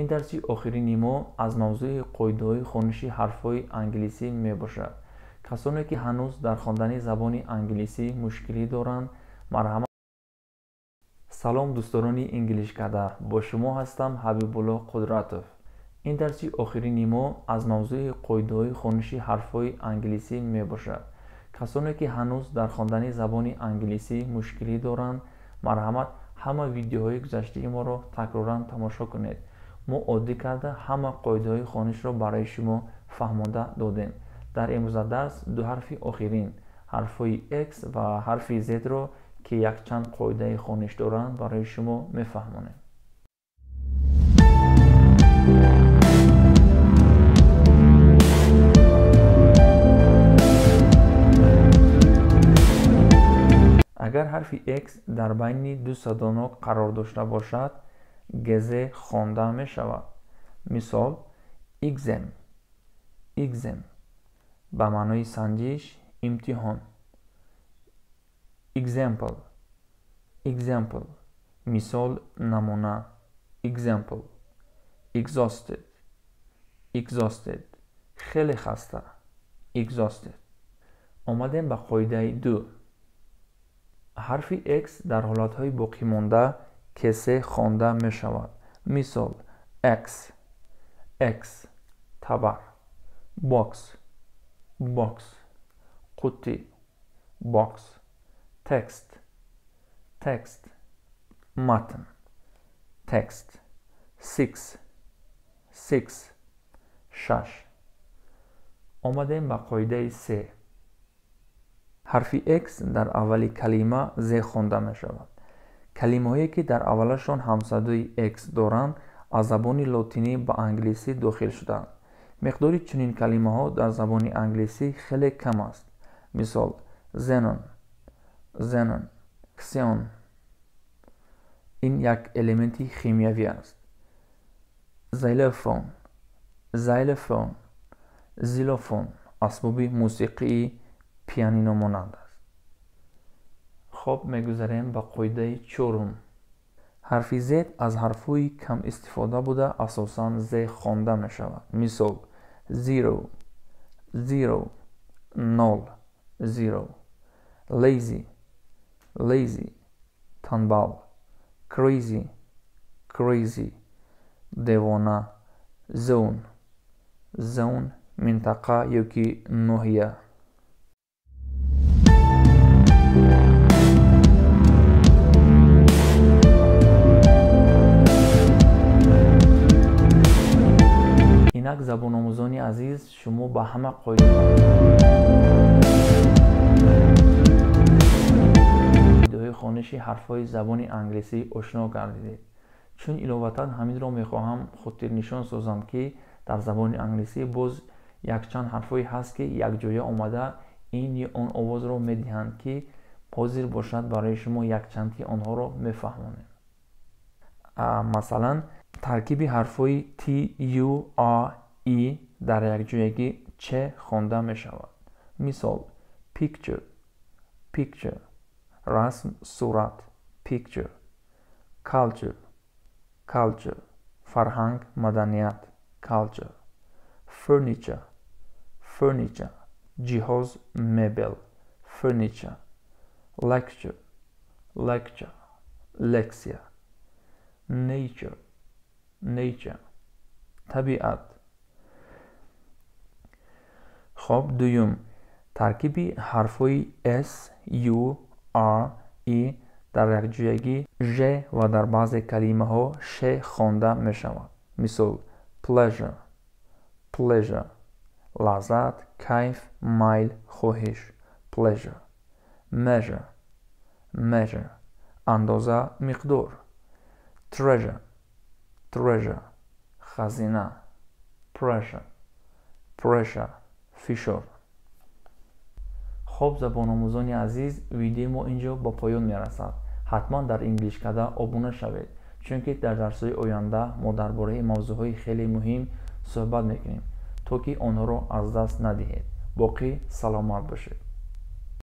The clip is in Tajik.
ин дарси охирини мо аз мавзӯи қоидаҳои хониши ҳарфҳои англисӣ мебошад. касоне ки ҳанӯз дар хондани забони англисӣ мушкилӣ доранд, марҳамат. салом дӯстдорони инглишкада, бо шумо ҳастам ҳабибулло қудратов. ин дарси охирини мо аз мавзӯи қоидаҳои хониши ҳарфҳои англисӣ мебошад. касоне ки ҳанӯз дар хондани забони англисӣ мушкилӣ доранд, марҳамат ҳама видеоҳои гузаштаи моро такроран тамошо кунед. мо оддӣ карда ҳама қоидаҳои хонишро барои шумо фаҳмода додем. дар имрӯза дарс ду ҳарфи охирин, ҳарфҳои x ва ҳарфи z-ро ки якчанд қоидаи хониш доранд барои шумо мефаҳмонем. агар ҳарфи x дар байни ду садоно қарор дошта бошад, гезе хонда мешавад. мисол exam ба маънои санҷиш, имтиҳон. example мисол, намуна. example. exhausted хеле хаста. exhausted. омадем ба қоидаи ду. ҳарфи x дар ҳолатҳои боқимонда кесе хонда мешавад. мисол, x табар. box қутӣ. box. text матн. text. six шаш. омадем ба қоидаи се. ҳарфи x дар аввали калима z хонда мешавад. калимаҳое ки дар аввалашон ҳамсадои x доранд аз забони лотинӣ ба англисӣ дохил шудаанд. миқдори чунин калимаҳо дар забони англисӣ хеле кам аст. мисол, xenon, xenon. ин як элементи химиявӣ аст. xylophone асбоби мусиқии пианино монанд аст. хоб, мегузарем ба қоидаи чорум. ҳарфи z аз ҳарфҳои кам истифода буда асосан z хонда мешавад. мисол, zero, нол, zero. lazy, танбал. crazy, девона. zone, минтақа ёки ноҳия. инак забономӯзони азиз, шумо ба ҳама қоидаҳои хониши ҳарфҳои забони англисӣ ошно гардидед. чун иловатан ҳаминро мехоҳам хотирнишон созам, ки дар забони англисӣ боз якчанд ҳарфҳое ҳаст, ки якҷоя омада ин ё он овозро медиҳанд, ки ҳозир бошад барои шумо якчанди онҳоро мефаҳмонем. масалан, таркиби ҳарфҳои t, u, a, e дар якҷоягӣ ч хонда мешавад. мисол, picture, расм, сурат. picture. culture, фарҳанг, маданият. culture. furniture, ҷиҳоз, мебел. furniture. lecture, лексия. nature, табиат. хоб, дуюм, таркиби ҳарфҳои s, u, r, e дар якҷоягӣ ж ва дар баъзе калимаҳо ш хонда мешавад. мисол, pleasure, лаззат, кайф, майл, хоҳиш. pleasure. measure, андоза, миқдор. treasure, хазина. pressure, фишор. хоб, забономӯзони азиз, видеои мо инҷо ба поён мерасад. ҳатман дар инглишкада обуна шавед, чунки дар дарсҳои оянда мо дар бораи мавзӯъҳои хеле муҳим суҳбат мекунем, то ки онҳоро аз даст надиҳед. боқӣ саломат бошед.